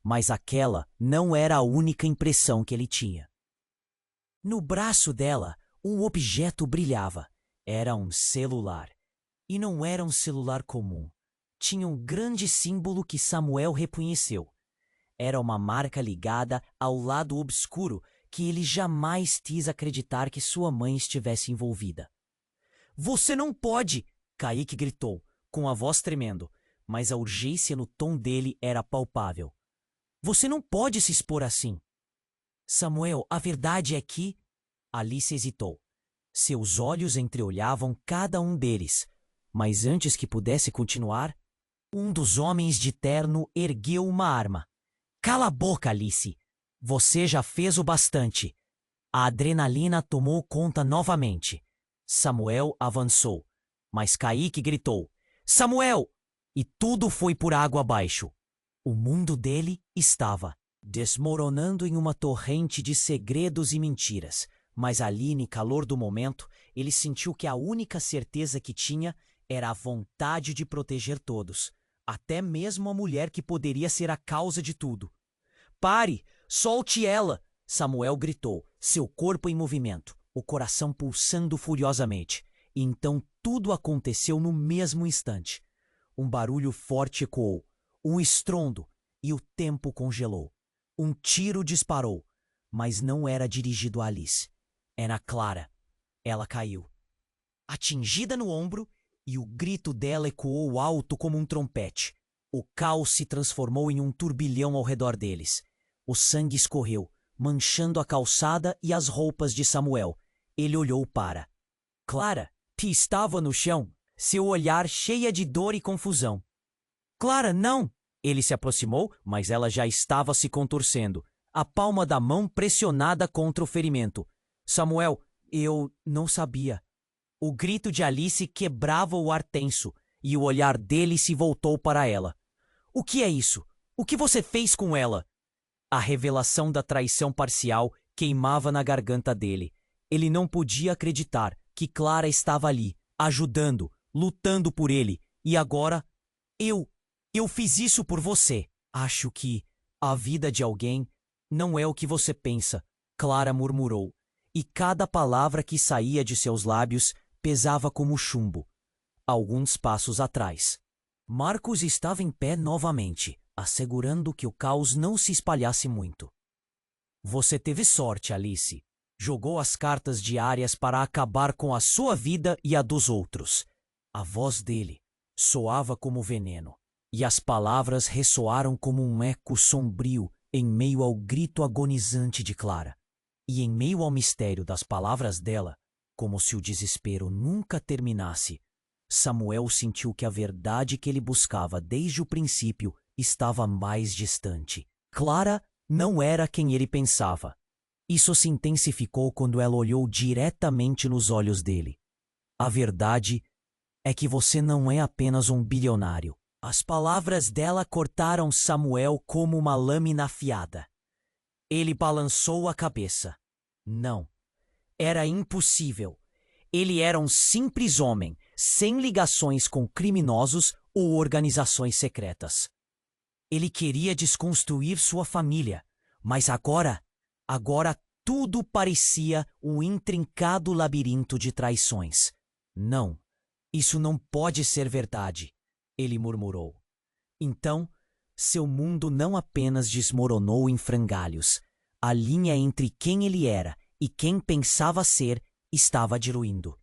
Mas aquela não era a única impressão que ele tinha. No braço dela, um objeto brilhava. Era um celular. E não era um celular comum. Tinha um grande símbolo que Samuel reconheceu. Era uma marca ligada ao lado obscuro que ele jamais quis acreditar que sua mãe estivesse envolvida. Você não pode! Kaique gritou, com a voz tremendo, mas a urgência no tom dele era palpável. Você não pode se expor assim. Samuel, a verdade é que... Alice hesitou. Seus olhos entreolhavam cada um deles, mas antes que pudesse continuar, um dos homens de terno ergueu uma arma. Cala a boca, Alice! Você já fez o bastante. A adrenalina tomou conta novamente. Samuel avançou, mas Kaique gritou, Samuel! E tudo foi por água abaixo. O mundo dele estava desmoronando em uma torrente de segredos e mentiras, mas ali, no calor do momento, ele sentiu que a única certeza que tinha era a vontade de proteger todos, até mesmo a mulher que poderia ser a causa de tudo. Pare! Solte ela! Samuel gritou, seu corpo em movimento, o coração pulsando furiosamente. E então tudo aconteceu no mesmo instante. Um barulho forte ecoou, um estrondo, e o tempo congelou. Um tiro disparou, mas não era dirigido a Alice. Era Clara. Ela caiu, atingida no ombro, e o grito dela ecoou alto como um trompete. O caos se transformou em um turbilhão ao redor deles. O sangue escorreu, manchando a calçada e as roupas de Samuel. Ele olhou para Clara, que estava no chão, seu olhar cheia de dor e confusão. Clara, não! Ele se aproximou, mas ela já estava se contorcendo, a palma da mão pressionada contra o ferimento. Samuel, eu não sabia. O grito de Alice quebrava o ar tenso, e o olhar dele se voltou para ela. O que é isso? O que você fez com ela? A revelação da traição parcial queimava na garganta dele. Ele não podia acreditar que Clara estava ali, ajudando, lutando por ele, e agora eu fiz isso por você. Acho que a vida de alguém não é o que você pensa, Clara murmurou, e cada palavra que saía de seus lábios pesava como chumbo. Alguns passos atrás, Marcos estava em pé novamente, assegurando que o caos não se espalhasse muito. Você teve sorte, Alice. Jogou as cartas diárias para acabar com a sua vida e a dos outros. A voz dele soava como veneno, e as palavras ressoaram como um eco sombrio em meio ao grito agonizante de Clara. E em meio ao mistério das palavras dela, como se o desespero nunca terminasse, Samuel sentiu que a verdade que ele buscava desde o princípio estava mais distante. Clara não era quem ele pensava. Isso se intensificou quando ela olhou diretamente nos olhos dele. A verdade é que você não é apenas um bilionário. As palavras dela cortaram Samuel como uma lâmina afiada. Ele balançou a cabeça. Não. Era impossível. Ele era um simples homem, sem ligações com criminosos ou organizações secretas. Ele queria desconstruir sua família, mas agora tudo parecia um intrincado labirinto de traições. Não, isso não pode ser verdade, ele murmurou. Então, seu mundo não apenas desmoronou em frangalhos. A linha entre quem ele era e quem pensava ser estava diluindo.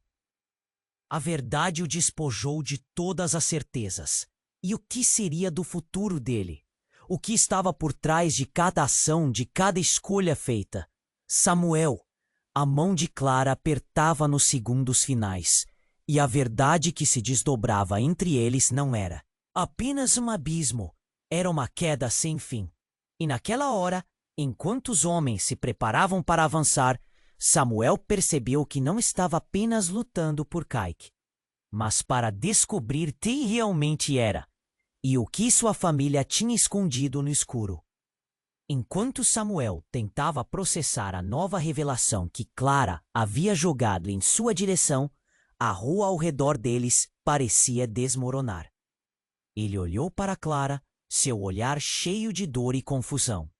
A verdade o despojou de todas as certezas. E o que seria do futuro dele? O que estava por trás de cada ação, de cada escolha feita? Samuel. A mão de Clara apertava nos segundos finais, e a verdade que se desdobrava entre eles não era apenas um abismo, era uma queda sem fim. E naquela hora, enquanto os homens se preparavam para avançar, Samuel percebeu que não estava apenas lutando por Kike, mas para descobrir quem realmente era e o que sua família tinha escondido no escuro. Enquanto Samuel tentava processar a nova revelação que Clara havia jogado em sua direção, a rua ao redor deles parecia desmoronar. Ele olhou para Clara, seu olhar cheio de dor e confusão.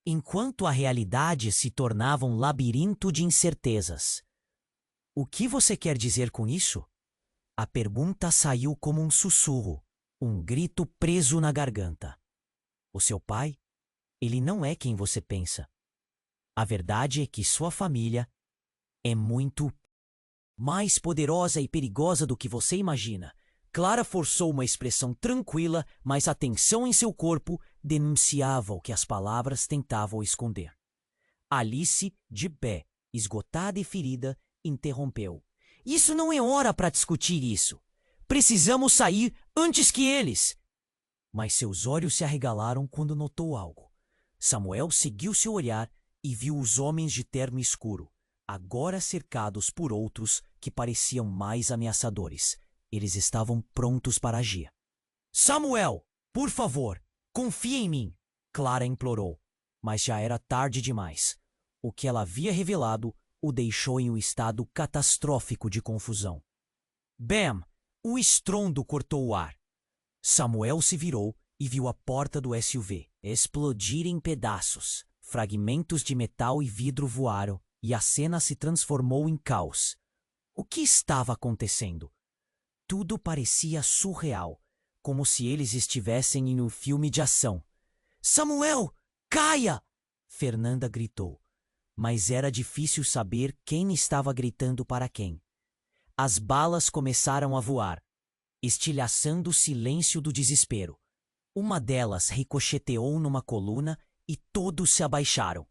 Enquanto a realidade se tornava um labirinto de incertezas. O que você quer dizer com isso? A pergunta saiu como um sussurro, um grito preso na garganta. O seu pai? Ele não é quem você pensa. A verdade é que sua família é muito mais poderosa e perigosa do que você imagina. Clara forçou uma expressão tranquila, mas a tensão em seu corpo denunciava o que as palavras tentavam esconder. Alice, de pé, esgotada e ferida, interrompeu. Isso não é hora para discutir isso. Precisamos sair antes que eles. Mas seus olhos se arregalaram quando notou algo. Samuel seguiu seu olhar e viu os homens de terno escuro, agora cercados por outros que pareciam mais ameaçadores. Eles estavam prontos para agir. Samuel, por favor, confie em mim, Clara implorou. Mas já era tarde demais. O que ela havia revelado o deixou em um estado catastrófico de confusão. Bam! O estrondo cortou o ar. Samuel se virou e viu a porta do SUV explodir em pedaços. Fragmentos de metal e vidro voaram e a cena se transformou em caos. O que estava acontecendo? Tudo parecia surreal, como se eles estivessem em um filme de ação. Samuel, caia! Fernanda gritou. Mas era difícil saber quem estava gritando para quem. As balas começaram a voar, estilhaçando o silêncio do desespero. Uma delas ricocheteou numa coluna e todos se abaixaram.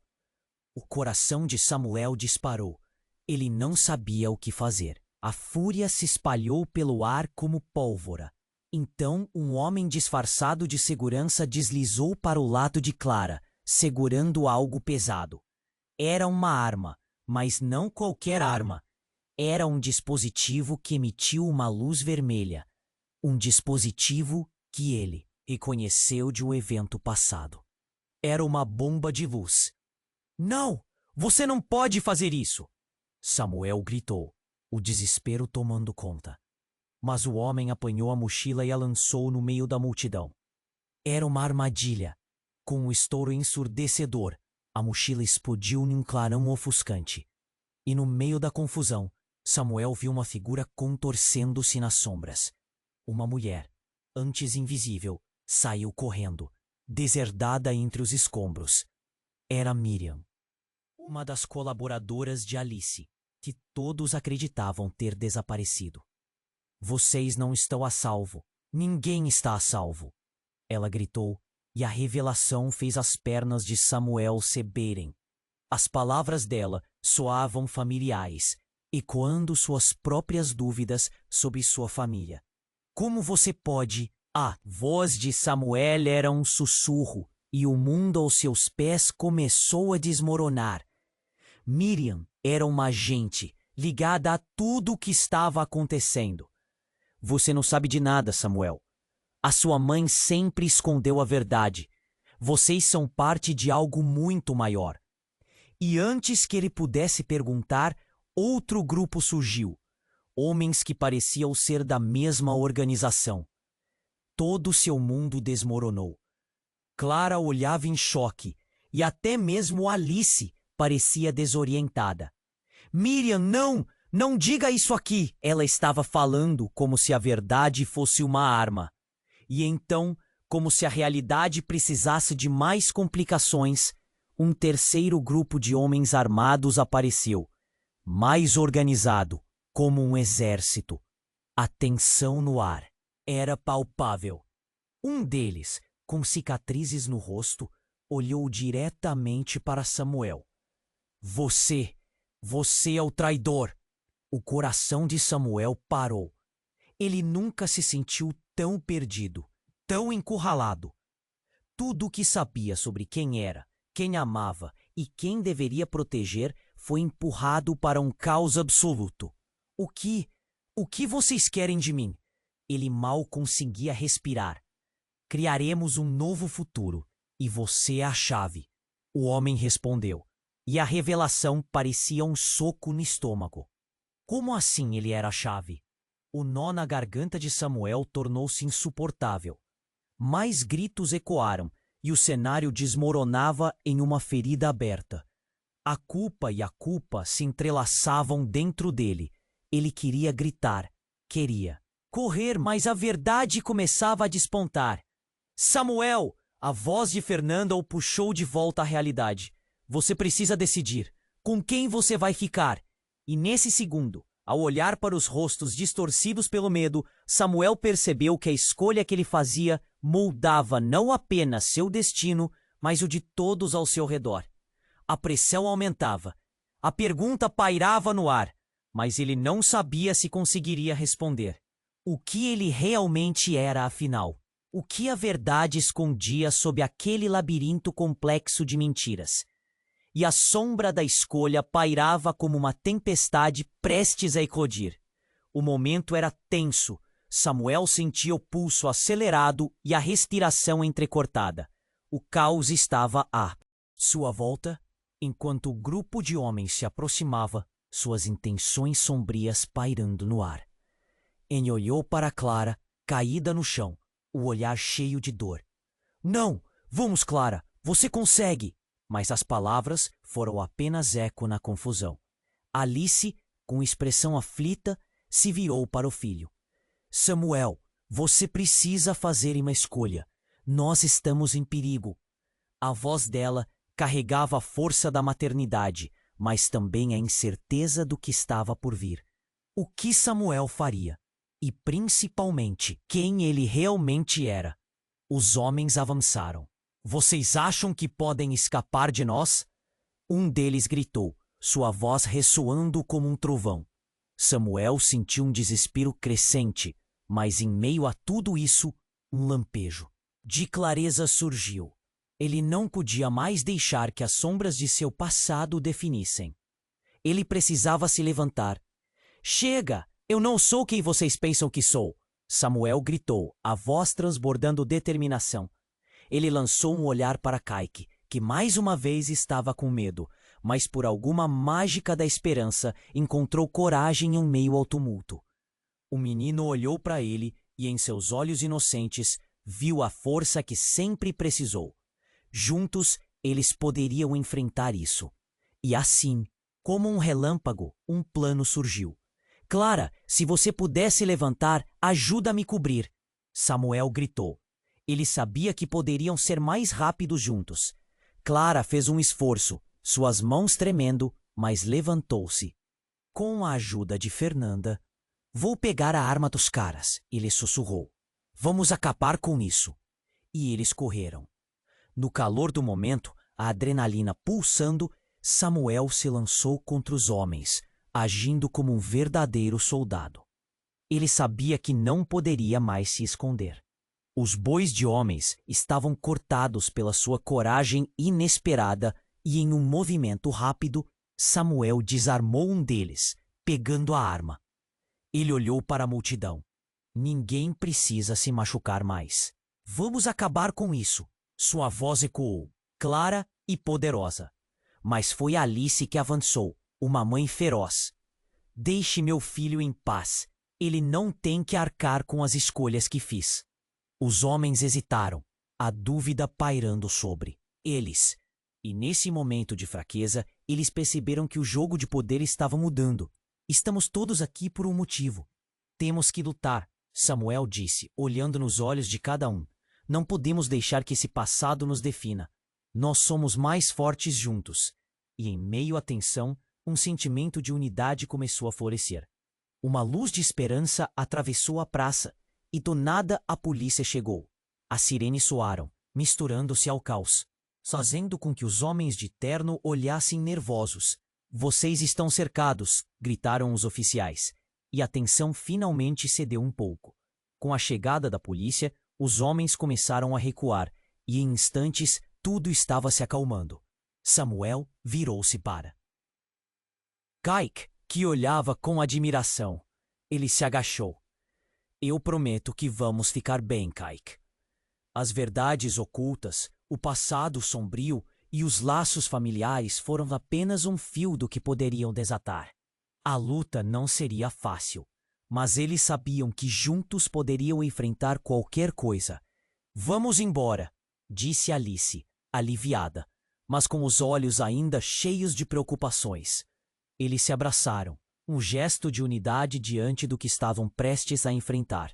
O coração de Samuel disparou. Ele não sabia o que fazer. A fúria se espalhou pelo ar como pólvora. Então, um homem disfarçado de segurança deslizou para o lado de Clara, segurando algo pesado. Era uma arma, mas não qualquer arma. Era um dispositivo que emitiu uma luz vermelha. Um dispositivo que ele reconheceu de um evento passado. Era uma bomba de luz. Não! Você não pode fazer isso! Samuel gritou, o desespero tomando conta. Mas o homem apanhou a mochila e a lançou no meio da multidão. Era uma armadilha. Com um estouro ensurdecedor, a mochila explodiu num clarão ofuscante. E no meio da confusão, Samuel viu uma figura contorcendo-se nas sombras. Uma mulher, antes invisível, saiu correndo, deserdada entre os escombros. Era Miriam, uma das colaboradoras de Alice, que todos acreditavam ter desaparecido. Vocês não estão a salvo. Ninguém está a salvo. Ela gritou, e a revelação fez as pernas de Samuel ceberem. As palavras dela soavam familiares, ecoando suas próprias dúvidas sobre sua família. Como você pode? A voz de Samuel era um sussurro, e o mundo aos seus pés começou a desmoronar. Miriam era uma agente, ligada a tudo o que estava acontecendo. Você não sabe de nada, Samuel. A sua mãe sempre escondeu a verdade. Vocês são parte de algo muito maior. E antes que ele pudesse perguntar, outro grupo surgiu. Homens que pareciam ser da mesma organização. Todo seu mundo desmoronou. Clara olhava em choque, e até mesmo Alice parecia desorientada. Miriam, não! Não diga isso aqui! Ela estava falando como se a verdade fosse uma arma. E então, como se a realidade precisasse de mais complicações, um terceiro grupo de homens armados apareceu, mais organizado, como um exército. A tensão no ar era palpável. Um deles, com cicatrizes no rosto, olhou diretamente para Samuel. Você é o traidor! O coração de Samuel parou. Ele nunca se sentiu tão perdido, tão encurralado. Tudo o que sabia sobre quem era, quem amava e quem deveria proteger foi empurrado para um caos absoluto. O que vocês querem de mim? Ele mal conseguia respirar. Criaremos um novo futuro, e você é a chave. O homem respondeu, e a revelação parecia um soco no estômago. Como assim ele era a chave? O nó na garganta de Samuel tornou-se insuportável. Mais gritos ecoaram, e o cenário desmoronava em uma ferida aberta. A culpa e a culpa se entrelaçavam dentro dele. Ele queria gritar, queria correr, mas a verdade começava a despontar. Samuel! A voz de Fernanda o puxou de volta à realidade. Você precisa decidir. Com quem você vai ficar? E nesse segundo, ao olhar para os rostos distorcidos pelo medo, Samuel percebeu que a escolha que ele fazia moldava não apenas seu destino, mas o de todos ao seu redor. A pressão aumentava. A pergunta pairava no ar, mas ele não sabia se conseguiria responder. O que ele realmente era, afinal? O que a verdade escondia sob aquele labirinto complexo de mentiras? E a sombra da escolha pairava como uma tempestade prestes a eclodir. O momento era tenso. Samuel sentia o pulso acelerado e a respiração entrecortada. O caos estava à sua volta, enquanto o grupo de homens se aproximava, suas intenções sombrias pairando no ar. Ele olhou para Clara, caída no chão, o olhar cheio de dor. Não! Vamos, Clara! Você consegue! Mas as palavras foram apenas eco na confusão. Alice, com expressão aflita, se virou para o filho. Samuel, você precisa fazer uma escolha. Nós estamos em perigo. A voz dela carregava a força da maternidade, mas também a incerteza do que estava por vir. O que Samuel faria? E principalmente, quem ele realmente era? Os homens avançaram. Vocês acham que podem escapar de nós? Um deles gritou, sua voz ressoando como um trovão. Samuel sentiu um desespero crescente, mas em meio a tudo isso, um lampejo de clareza surgiu. Ele não podia mais deixar que as sombras de seu passado o definissem. Ele precisava se levantar. Chega! Eu não sou quem vocês pensam que sou! Samuel gritou, a voz transbordando determinação. Ele lançou um olhar para Kaique, que mais uma vez estava com medo, mas por alguma mágica da esperança encontrou coragem em meio ao tumulto. O menino olhou para ele e em seus olhos inocentes viu a força que sempre precisou. Juntos, eles poderiam enfrentar isso. E assim, como um relâmpago, um plano surgiu. Clara, se você pudesse levantar, ajuda a me cobrir. Samuel gritou. Ele sabia que poderiam ser mais rápidos juntos. Clara fez um esforço, suas mãos tremendo, mas levantou-se. Com a ajuda de Fernanda, vou pegar a arma dos caras, ele sussurrou. Vamos acabar com isso. E eles correram. No calor do momento, a adrenalina pulsando, Samuel se lançou contra os homens, agindo como um verdadeiro soldado. Ele sabia que não poderia mais se esconder. Os bois de homens estavam cortados pela sua coragem inesperada e, em um movimento rápido, Samuel desarmou um deles, pegando a arma. Ele olhou para a multidão. Ninguém precisa se machucar mais. Vamos acabar com isso. Sua voz ecoou, clara e poderosa. Mas foi Alice que avançou, uma mãe feroz. Deixe meu filho em paz. Ele não tem que arcar com as escolhas que fiz. Os homens hesitaram, a dúvida pairando sobre eles. E nesse momento de fraqueza, eles perceberam que o jogo de poder estava mudando. Estamos todos aqui por um motivo. Temos que lutar, Samuel disse, olhando nos olhos de cada um. Não podemos deixar que esse passado nos defina. Nós somos mais fortes juntos. E em meio à tensão, um sentimento de unidade começou a florescer. Uma luz de esperança atravessou a praça, e do nada a polícia chegou. As sirenes soaram, misturando-se ao caos, fazendo com que os homens de terno olhassem nervosos. Vocês estão cercados, gritaram os oficiais, e a tensão finalmente cedeu um pouco. Com a chegada da polícia, os homens começaram a recuar, e em instantes tudo estava se acalmando. Samuel virou-se para Kaique, que olhava com admiração. Ele se agachou. Eu prometo que vamos ficar bem, Kaique. As verdades ocultas, o passado sombrio e os laços familiares foram apenas um fio do que poderiam desatar. A luta não seria fácil, mas eles sabiam que juntos poderiam enfrentar qualquer coisa. Vamos embora, disse Alice, aliviada, mas com os olhos ainda cheios de preocupações. Eles se abraçaram, um gesto de unidade diante do que estavam prestes a enfrentar.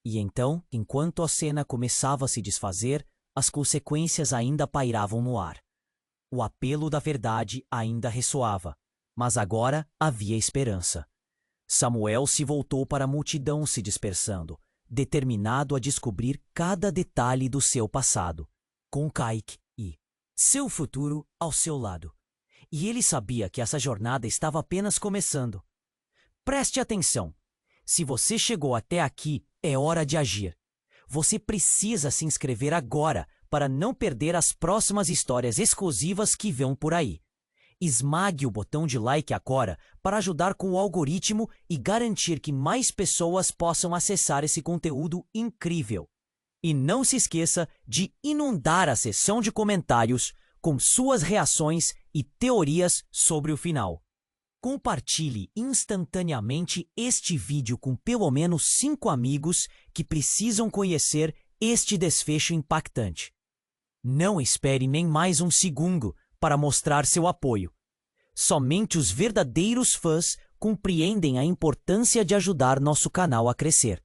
E então, enquanto a cena começava a se desfazer, as consequências ainda pairavam no ar. O apelo da verdade ainda ressoava, mas agora havia esperança. Samuel se voltou para a multidão se dispersando, determinado a descobrir cada detalhe do seu passado, com Kaique e seu futuro ao seu lado. E ele sabia que essa jornada estava apenas começando. Preste atenção. Se você chegou até aqui, é hora de agir. Você precisa se inscrever agora para não perder as próximas histórias exclusivas que vêm por aí. Esmague o botão de like agora para ajudar com o algoritmo e garantir que mais pessoas possam acessar esse conteúdo incrível. E não se esqueça de inundar a seção de comentários com suas reações e teorias sobre o final. Compartilhe instantaneamente este vídeo com pelo menos 5 amigos que precisam conhecer este desfecho impactante. Não espere nem mais um segundo para mostrar seu apoio. Somente os verdadeiros fãs compreendem a importância de ajudar nosso canal a crescer.